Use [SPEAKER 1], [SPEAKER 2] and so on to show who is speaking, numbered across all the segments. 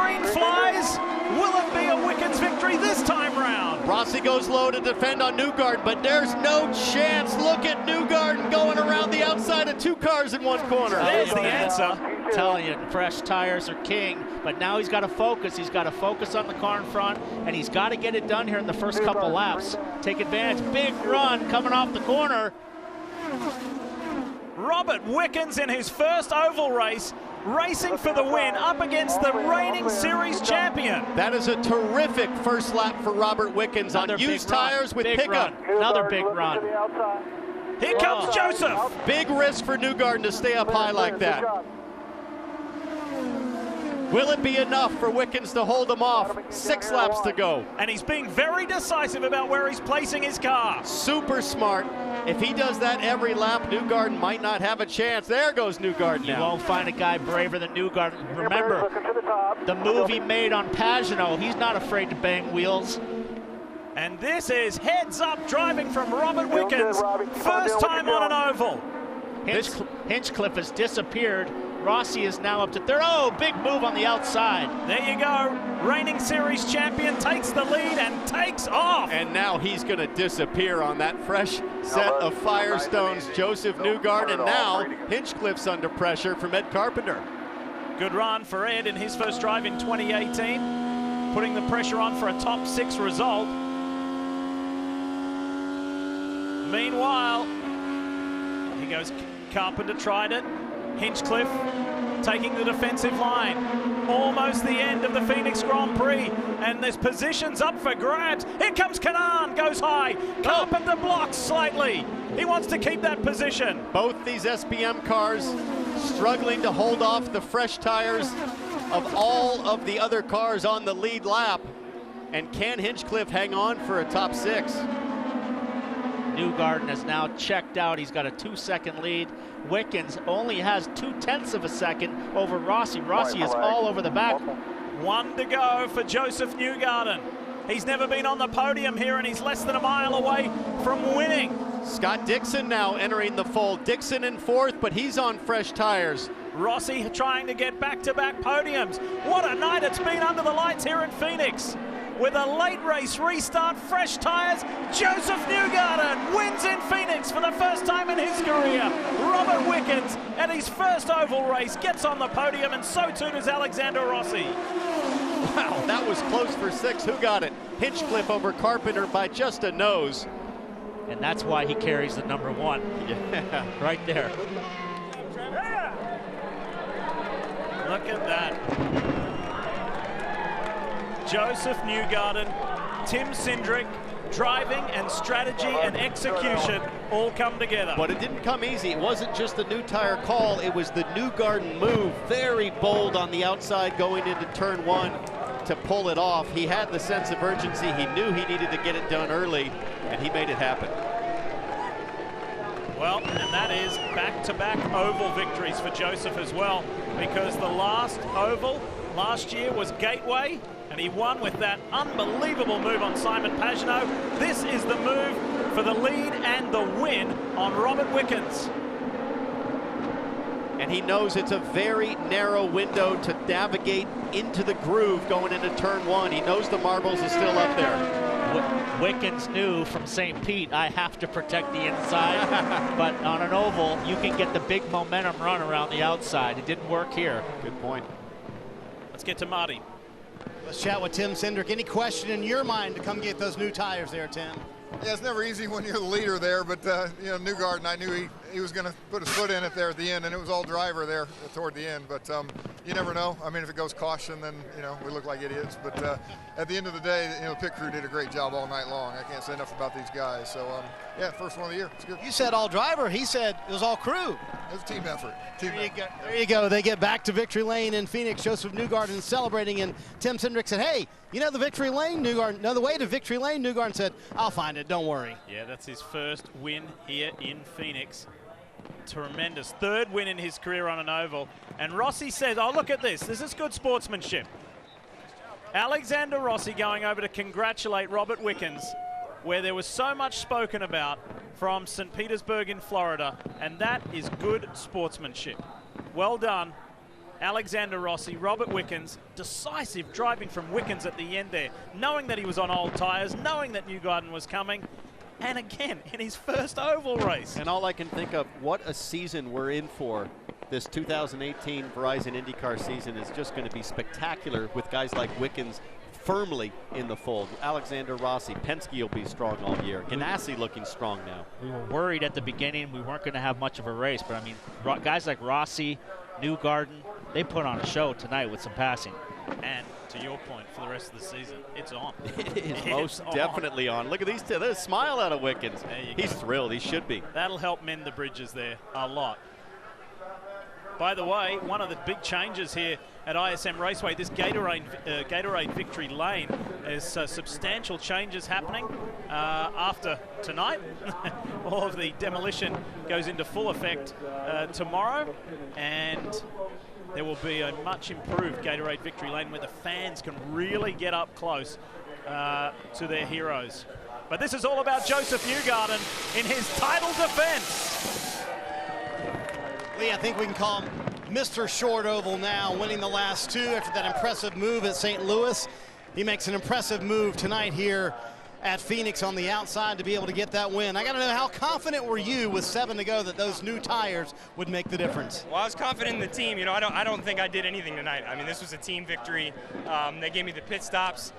[SPEAKER 1] green flies. Will it be a Wickens victory this time round?
[SPEAKER 2] Rossi goes low to defend on Newgarden, but there's no chance. Look at Newgarden going around the outside of 2 cars in one corner.
[SPEAKER 1] There's the answer.
[SPEAKER 3] Telling you, fresh tires are king, but now he's got to focus. He's got to focus on the car in front, and he's got to get it done here in the first couple laps. Take advantage. Big run coming off the corner.
[SPEAKER 1] Robert Wickens in his first oval race, racing for the win up against the reigning series champion.
[SPEAKER 2] That is a terrific first lap for Robert Wickens on used tires with pickup.
[SPEAKER 3] Another big run.
[SPEAKER 1] Here comes Joseph.
[SPEAKER 2] Big risk for Newgarden to stay up high like that. Will it be enough for Wickens to hold him off? 6 laps to go.
[SPEAKER 1] And he's being very decisive about where he's placing his car.
[SPEAKER 2] Super smart. If he does that every lap, Newgarden might not have a chance. There goes Newgarden
[SPEAKER 3] You
[SPEAKER 2] now.
[SPEAKER 3] won't find a guy braver than Newgarden. Remember, the move he made on Pagenaud, he's not afraid to bang wheels.
[SPEAKER 1] And this is heads up driving from Robert Wickens. First time on an oval.
[SPEAKER 3] Hinchcliffe has disappeared. Rossi is now up to third. Oh, big move on the outside.
[SPEAKER 1] There you go. Reigning series champion takes the lead and takes off.
[SPEAKER 2] And now he's going to disappear on that fresh set of Firestones. Joseph Newgarden, and now Hinchcliffe's under pressure from Ed Carpenter.
[SPEAKER 1] Good run for Ed in his first drive in 2018, putting the pressure on for a top 6 result. Meanwhile, he goes Carpenter, tried it. Hinchcliffe taking the defensive line. Almost the end of the Phoenix Grand Prix, and there's positions up for grabs. Here comes Canaan, goes high. Carpenter blocks slightly. He wants to keep that position.
[SPEAKER 2] Both these SPM cars struggling to hold off the fresh tires of all of the other cars on the lead lap. And can Hinchcliffe hang on for a top 6?
[SPEAKER 3] Newgarden has now checked out. He's got a 2-second lead. Wickens only has 0.2 of a second over Rossi. Rossi is all over the back.
[SPEAKER 1] 1 to go for Joseph Newgarden. He's never been on the podium here, and he's less than a mile away from winning.
[SPEAKER 2] Scott Dixon now entering the fold. Dixon in 4th, but he's on fresh tires.
[SPEAKER 1] Rossi trying to get back-to-back podiums. What a night it's been under the lights here in Phoenix. With a late race restart, fresh tires, Joseph Newgarden wins in Phoenix for the first time in his career. Robert Wickens at his first oval race gets on the podium, and so too does Alexander Rossi.
[SPEAKER 2] Wow, that was close for 6. Who got it? Hinchcliffe over Carpenter by just a nose.
[SPEAKER 3] And that's why he carries the number 1.
[SPEAKER 2] Yeah.
[SPEAKER 3] Right there.
[SPEAKER 1] Look at that. Joseph Newgarden, Tim Cindric, driving and strategy and execution all come together.
[SPEAKER 2] But it didn't come easy. It wasn't just the new tire call, it was the Newgarden move. Very bold on the outside going into turn 1 to pull it off. He had the sense of urgency. He knew he needed to get it done early, and he made it happen.
[SPEAKER 1] Well, and that is back-to-back oval victories for Joseph as well, because the last oval last year was Gateway, and he won with that unbelievable move on Simon Pagenaud. This is the move for the lead and the win on Robert Wickens.
[SPEAKER 2] And he knows it's a very narrow window to navigate into the groove going into turn 1. He knows the marbles are still up there.
[SPEAKER 3] Wickens knew from St. Pete, I have to protect the inside, but on an oval, you can get the big momentum run around the outside. It didn't work here.
[SPEAKER 2] Good point.
[SPEAKER 1] Let's get to Marty.
[SPEAKER 4] Let's chat with Tim Cindric. Any question in your mind to come get those new tires there, Tim?
[SPEAKER 5] Yeah, it's never easy when you're the leader there, but you know, Newgarden, I knew he was going to put his foot in it there at the end, and it was all driver there toward the end. But you never know. I mean, if it goes caution, then you know we look like idiots. But at the end of the day, you know, the pit crew did a great job all night long. I can't say enough about these guys. So yeah, first one of the year. It's good.
[SPEAKER 4] You said all driver. He said it was all crew.
[SPEAKER 5] It was a team effort.
[SPEAKER 4] There you go. They get back to victory lane in Phoenix. Joseph Newgarden celebrating, and Tim Cindric said, "Hey, you know the victory lane, Newgarden? No, the way to victory lane." Newgarden said, "I'll find it. Don't worry."
[SPEAKER 1] Yeah, that's his first win here in Phoenix. Tremendous. 3rd win in his career on an oval. And Rossi says, oh, look at this. This is good sportsmanship. Alexander Rossi going over to congratulate Robert Wickens, where there was so much spoken about from St. Petersburg in Florida, and that is good sportsmanship. Well done. Alexander Rossi, Robert Wickens, decisive driving from Wickens at the end there, knowing that he was on old tyres, knowing that Newgarden was coming, and again, in his first oval race.
[SPEAKER 2] And all I can think of, what a season we're in for. This 2018 Verizon IndyCar season is just going to be spectacular with guys like Wickens firmly in the fold. Alexander Rossi, Penske will be strong all year. Ganassi looking strong now.
[SPEAKER 3] We were worried at the beginning we weren't going to have much of a race, but I mean, guys like Rossi, Newgarden, they put on a show tonight with some passing.
[SPEAKER 1] And to your point, for the rest of the season, it's on.
[SPEAKER 2] It is most definitely on. Look at these two. There's a smile out of Wickens. He's thrilled. He should be.
[SPEAKER 1] That'll help mend the bridges there a lot. By the way, one of the big changes here at ISM Raceway, this Gatorade Victory Lane, there's substantial changes happening after tonight. All of the demolition goes into full effect tomorrow, and there will be a much improved Gatorade Victory Lane where the fans can really get up close to their heroes. But this is all about Joseph Newgarden in his title defense.
[SPEAKER 4] Lee, I think we can call him Mr. Short Oval now, winning the last two after that impressive move at St. Louis. He makes an impressive move tonight here at Phoenix on the outside to be able to get that win. I got to know, how confident were you with 7 to go that those new tires would make the difference?
[SPEAKER 6] Well, I was confident in the team. You know, I don't think I did anything tonight. I mean, this was a team victory. They gave me the pit stops.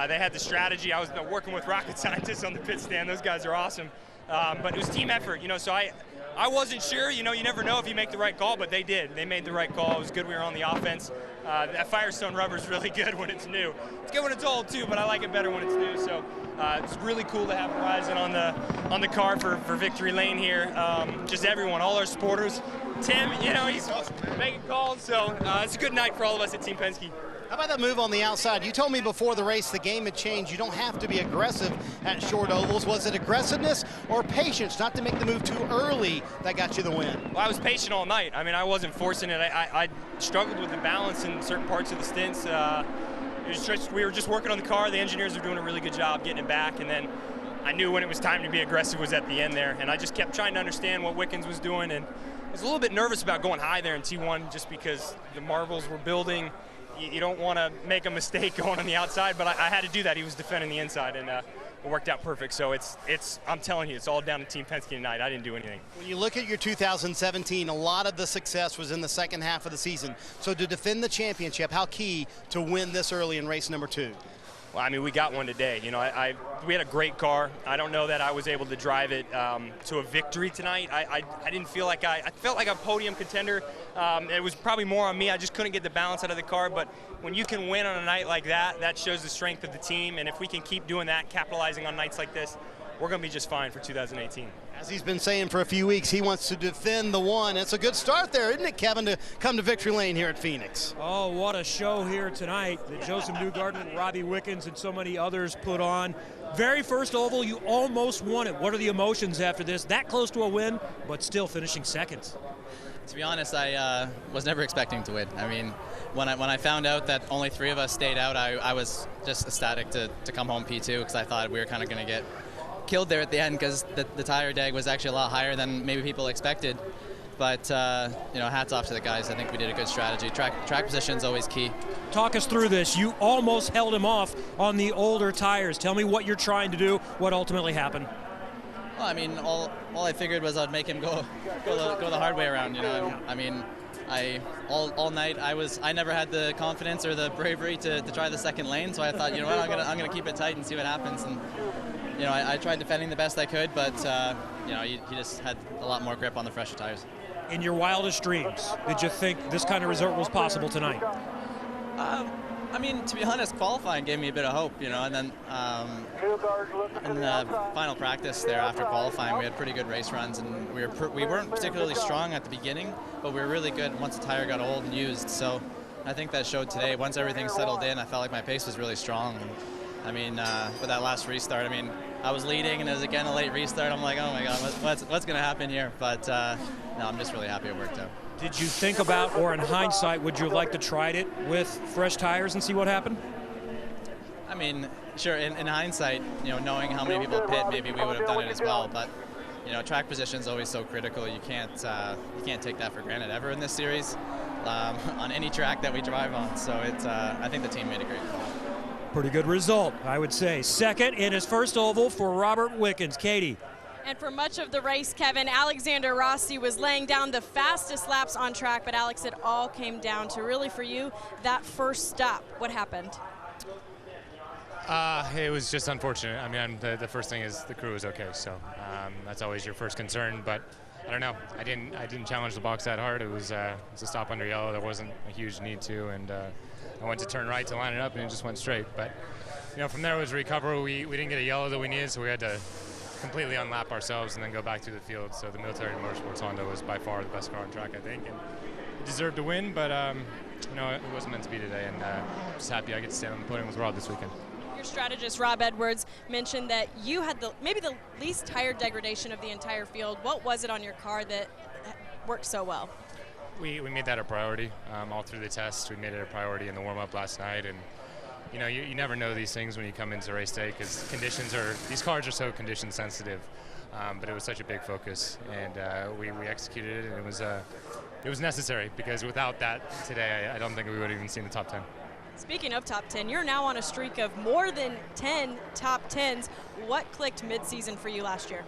[SPEAKER 6] They had the strategy. I was working with rocket scientists on the pit stand. Those guys are awesome. But it was team effort, you know, so I wasn't sure. You know, you never know if you make the right call, but they did. They made the right call. It was good we were on the offense. That Firestone rubber is really good when it's new. It's good when it's old too, but I like it better when it's new. So it's really cool to have Verizon on the car for Victory Lane here. Just everyone, all our supporters. Tim, you know, he's making calls. So it's a good night for all of us at Team Penske.
[SPEAKER 4] How about that move on the outside? You told me before the race the game had changed. You don't have to be aggressive at short ovals. Was it aggressiveness or patience not to make the move too early that got you the win?
[SPEAKER 6] Well, I was patient all night. I mean, I wasn't forcing it. I struggled with the balance in certain parts of the stints. We were just working on the car. The engineers were doing a really good job getting it back, and then I knew when it was time to be aggressive was at the end there, and I just kept trying to understand what Wickens was doing, and I was a little bit nervous about going high there in T1 just because the marbles were building. You don't want to make a mistake going on the outside, but I had to do that. He was defending the inside, and it worked out perfect. So I'm telling you, it's all down to Team Penske tonight. I didn't do anything.
[SPEAKER 4] When you look at your 2017, a lot of the success was in the second half of the season. So to defend the championship, how key to win this early in race number 2?
[SPEAKER 6] Well, I mean, we got one today. You know, we had a great car. I don't know that I was able to drive it to a victory tonight. I didn't feel like I felt like a podium contender. It was probably more on me. I just couldn't get the balance out of the car. But when you can win on a night like that, that shows the strength of the team. And if we can keep doing that, capitalizing on nights like this, we're going to be just fine for 2018.
[SPEAKER 4] As he's been saying for a few weeks, he wants to defend the one. It's a good start there, isn't it, Kevin, to come to Victory Lane here at Phoenix?
[SPEAKER 7] Oh, what a show here tonight that Joseph Newgarden, Robbie Wickens, and so many others put on. Very first oval, you almost won it. What are the emotions after this? That close to a win, but still finishing second.
[SPEAKER 8] To be honest, I was never expecting to win. I mean, when I found out that only 3 of us stayed out, I was just ecstatic to come home P2 because I thought we were kind of going to get killed there at the end because the tire dag was actually a lot higher than maybe people expected. But, you know, hats off to the guys. I think we did a good strategy. Track position is always key.
[SPEAKER 7] Talk us through this. You almost held him off on the older tires. Tell me what you're trying to do, what ultimately happened.
[SPEAKER 8] Well, I mean, all I figured was I'd make him go the hard way around, you know. I mean, all night I never had the confidence or the bravery to try the second lane, so I thought, you know what, I'm gonna keep it tight and see what happens. And you know, I tried defending the best I could, but you know, he just had a lot more grip on the fresher tires.
[SPEAKER 7] In your wildest dreams, did you think this kind of result was possible tonight?
[SPEAKER 8] I mean, to be honest, qualifying gave me a bit of hope, you know, and then in the final practice there after qualifying, we had pretty good race runs, and we weren't particularly strong at the beginning, but we were really good once the tire got old and used. So I think that showed today. Once everything settled in, I felt like my pace was really strong. And, I mean, with that last restart, I mean, I was leading, and it was again a late restart. I'm like, oh my God, what's going to happen here? But no, I'm just really happy it worked out.
[SPEAKER 7] Did you think about, or in hindsight, would you have liked to tried it with fresh tires and see what happened?
[SPEAKER 8] I mean, sure, in hindsight, you know, knowing how many people pit, maybe we would have done it as well. But, you know, track position is always so critical. You can't take that for granted ever in this series. on any track that we drive on. So it's I think the team made a great call.
[SPEAKER 7] Pretty good result, I would say. Second in his first oval for Robert Wickens. Katie.
[SPEAKER 9] And for much of the race, Kevin, Alexander Rossi was laying down the fastest laps on track, but Alex, it all came down to really for you that first stop. What happened?
[SPEAKER 10] It was just unfortunate. I mean, the first thing is the crew was okay, so that's always your first concern. But I don't know. I didn't challenge the box that hard. It was a stop under yellow. There wasn't a huge need to, and I went to turn right to line it up, and it just went straight. But from there it was recover. We didn't get a yellow that we needed, so we had to completely unlap ourselves and then go back through the field. So the Military Motorsports Honda was by far the best car on track, I think, and it deserved to win. But it wasn't meant to be today, and just happy I get to stand on the podium with Rob this weekend.
[SPEAKER 9] Your strategist, Rob Edwards, mentioned that you had maybe the least tire degradation of the entire field. What was it on your car that worked so well?
[SPEAKER 10] We made that a priority all through the test. We made it a priority in the warm-up last night, and you never know these things when you come into race day because these cars are so condition sensitive. But it was such a big focus, and we executed it, and it was necessary because without that today, I don't think we would have even seen the top 10.
[SPEAKER 9] Speaking of top 10, you're now on a streak of more than 10 top 10s. What clicked mid-season for you last year?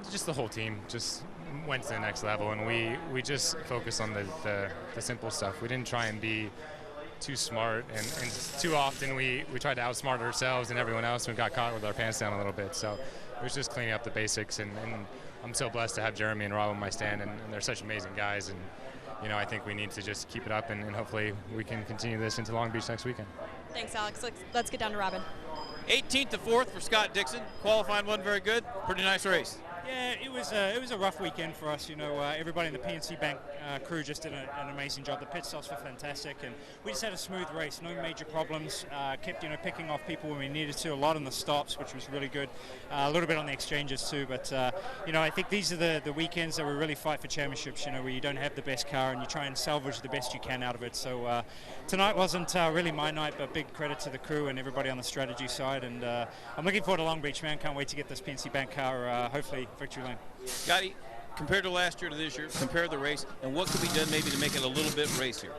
[SPEAKER 10] Just the whole team just went to the next level, and we just focused on the simple stuff. We didn't try and be too smart, and too often we tried to outsmart ourselves and everyone else, and we got caught with our pants down a little bit. So it was just cleaning up the basics, and I'm so blessed to have Jeremy and Rob on my stand, and they're such amazing guys. And I think we need to just keep it up, and hopefully we can continue this into Long Beach next weekend.
[SPEAKER 9] Thanks, Alex. Let's get down to Robin.
[SPEAKER 11] 18th to 4th for Scott Dixon. Qualifying wasn't very good. Pretty nice race.
[SPEAKER 12] Yeah, it was a rough weekend for us. Everybody in the PNC Bank crew just did an amazing job. The pit stops were fantastic, and we just had a smooth race. No major problems. Kept picking off people when we needed to. A lot on the stops, which was really good. A little bit on the exchanges too. But I think these are the weekends that we really fight for championships. Where you don't have the best car and you try and salvage the best you can out of it. So tonight wasn't really my night, but big credit to the crew and everybody on the strategy side. And I'm looking forward to Long Beach, man. Can't wait to get this PNC Bank car. Hopefully. Victory lane.
[SPEAKER 11] Scotty, compared to last year to this year, compare the race, and what could be done maybe to make it a little bit racier?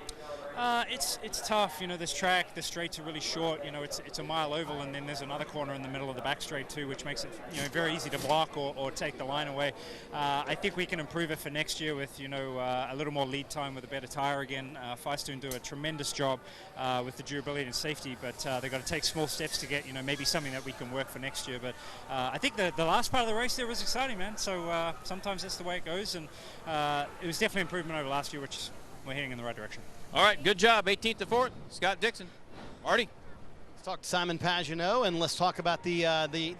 [SPEAKER 12] It's tough. This track, the straights are really short. It's a mile oval, and then there's another corner in the middle of the back straight too, which makes it very easy to block or take the line away. I think we can improve it for next year with a little more lead time with a better tire again. Firestone do a tremendous job with the durability and safety, but they've got to take small steps to get maybe something that we can work for next year. But I think the last part of the race there was exciting, man. So sometimes that's the way it goes, and it was definitely improvement over last year, which we're heading in the right direction.
[SPEAKER 11] All right, good job. 18th to 4th, Scott Dixon. Marty.
[SPEAKER 4] Let's talk to Simon Pagenaud, and let's talk about the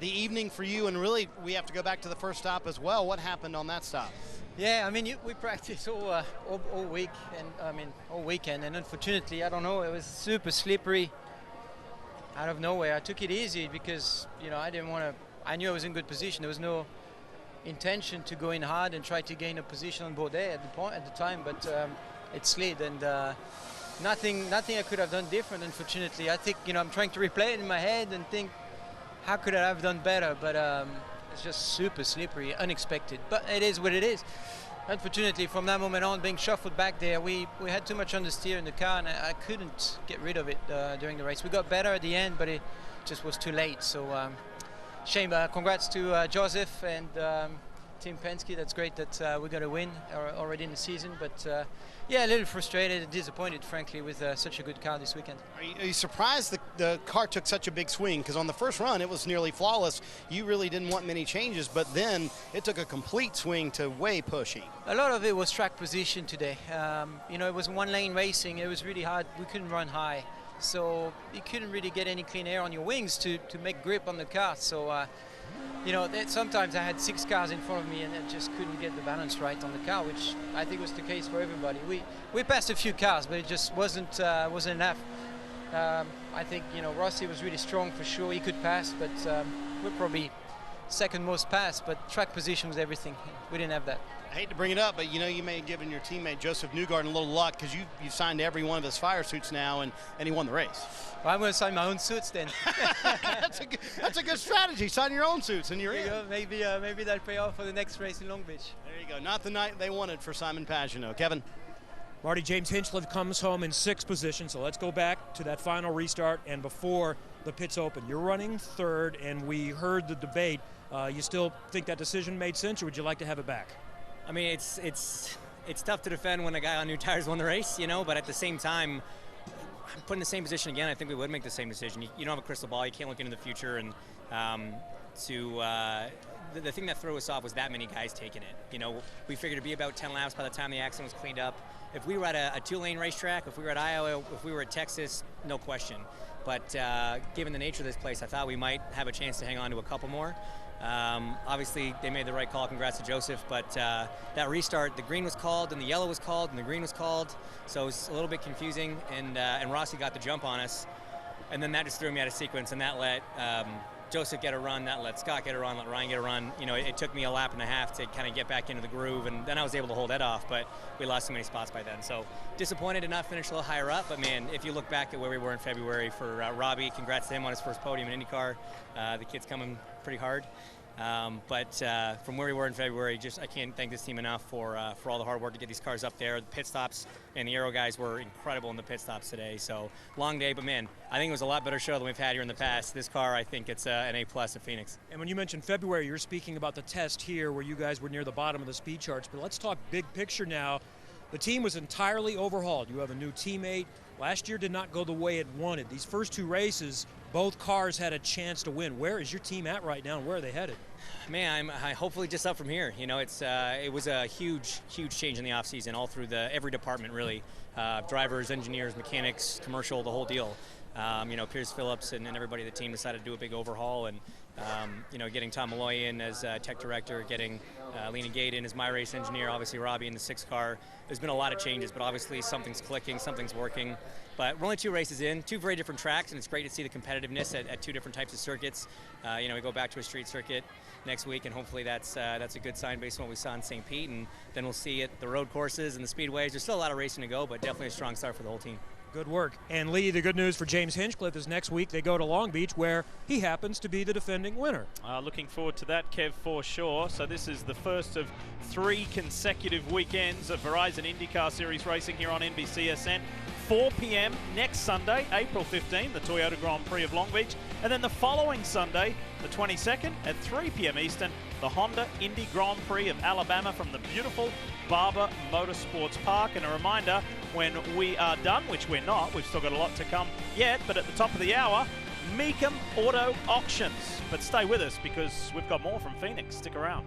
[SPEAKER 4] evening for you. And really, we have to go back to the first stop as well. What happened on that stop?
[SPEAKER 13] Yeah, we practiced all week, and all weekend. And unfortunately, I don't know, it was super slippery out of nowhere. I took it easy because I didn't want to. I knew I was in good position. There was no intention to go in hard and try to gain a position on Baudet at the time, but. It slid, and nothing I could have done different, unfortunately. I think I'm trying to replay it in my head and think how could I have done better, but it's just super slippery, unexpected, but it is what it is. Unfortunately, from that moment on, being shuffled back there, we had too much understeer in the car, and I couldn't get rid of it during the race. We got better at the end, but it just was too late, so shame. Congrats to Joseph and Team Penske. That's great that we got a win already in the season, but yeah, a little frustrated and disappointed, frankly, with such a good car this weekend.
[SPEAKER 4] Are you surprised the car took such a big swing? Because on the first run, it was nearly flawless. You really didn't want many changes, but then it took a complete swing to way pushy.
[SPEAKER 13] A lot of it was track position today. It was one-lane racing. It was really hard. We couldn't run high, so you couldn't really get any clean air on your wings to make grip on the car. So. Sometimes I had 6 cars in front of me and I just couldn't get the balance right on the car, which I think was the case for everybody. We passed a few cars, but it just wasn't enough. I think Rossi was really strong for sure. He could pass, but we're probably second most passed. But track position was everything. We didn't have that.
[SPEAKER 4] I hate to bring it up, but you may have given your teammate Joseph Newgarden a little luck because you signed every one of his fire suits now, and he won the race.
[SPEAKER 13] Well, I'm going to sign my own suits then.
[SPEAKER 4] That's a good strategy. Sign your own suits, and you're in.
[SPEAKER 13] Maybe that'll pay off for the next race in Long Beach.
[SPEAKER 4] There you go. Not the night they wanted for Simon Pagenaud. Kevin.
[SPEAKER 7] Marty, James Hinchcliffe comes home in 6th position, so let's go back to that final restart and before the pits open. You're running 3rd, and we heard the debate. You still think that decision made sense, or would you like to have it back?
[SPEAKER 14] I mean, it's tough to defend when a guy on new tires won the race, you know, but at the same time, I'm put in the same position again. I think we would make the same decision. You don't have a crystal ball. You can't look into the future, and the thing that threw us off was that many guys taking it. You know, we figured it'd be about 10 laps by the time the accident was cleaned up. If we were at a 2-lane racetrack, if we were at Iowa, if we were at Texas, no question. But given the nature of this place, I thought we might have a chance to hang on to a couple more. Obviously, they made the right call. Congrats to Joseph. But that restart, the green was called, and the yellow was called, and the green was called. So it was a little bit confusing, and Rossi got the jump on us. And then that just threw me out of sequence, and that let Joseph get a run, that let Scott get a run, let Ryan get a run. You know, it took me a lap and a half to kind of get back into the groove, and then I was able to hold that off, but we lost so many spots by then. So disappointed to not finish a little higher up, but man, if you look back at where we were in February for Robbie, congrats to him on his first podium in IndyCar. The kid's coming pretty hard. But from where we were in February, I can't thank this team enough for all the hard work to get these cars up there. The pit stops and the aero guys were incredible in the pit stops today. So long day, but man, I think it was a lot better show than we've had here in the past. This car, I think it's an A+ at Phoenix.
[SPEAKER 7] And when you mentioned February, you're speaking about the test here where you guys were near the bottom of the speed charts. But let's talk big picture now. The team was entirely overhauled. You have a new teammate. Last year did not go the way it wanted. These first 2 races, both cars had a chance to win. Where is your team at right now, and where are they headed?
[SPEAKER 14] Man, I'm hopefully just up from here. You know, it was a huge change in the offseason, all through every department really. Drivers, engineers, mechanics, commercial, the whole deal. You know, Pierce Phillips and everybody on the team decided to do a big overhaul, and you know, getting Tom Malloy in as tech director, getting Lena Gate in as my race engineer, obviously Robbie in the 6th car. There's been a lot of changes, but obviously something's clicking, something's working. But we're only 2 races in, 2 very different tracks, and it's great to see the competitiveness at 2 different types of circuits. You know, we go back to a street circuit next week, and hopefully that's a good sign based on what we saw in St. Pete, and then we'll see it the road courses and the speedways. There's still a lot of racing to go, but definitely a strong start for the whole team.
[SPEAKER 7] Good work. And Lee, the good news for James Hinchcliffe is next week they go to Long Beach, where he happens to be the defending winner.
[SPEAKER 1] Looking forward to that, Kev, for sure. So this is the first of 3 consecutive weekends of Verizon IndyCar Series racing here on NBCSN. 4 p.m. next Sunday, April 15, the Toyota Grand Prix of Long Beach. And then the following Sunday, the 22nd, at 3 p.m. Eastern, the Honda Indy Grand Prix of Alabama from the beautiful Barber Motorsports Park. And a reminder, when we are done, which we're not, we've still got a lot to come yet, but at the top of the hour, Mecum Auto Auctions. But stay with us because we've got more from Phoenix. Stick around.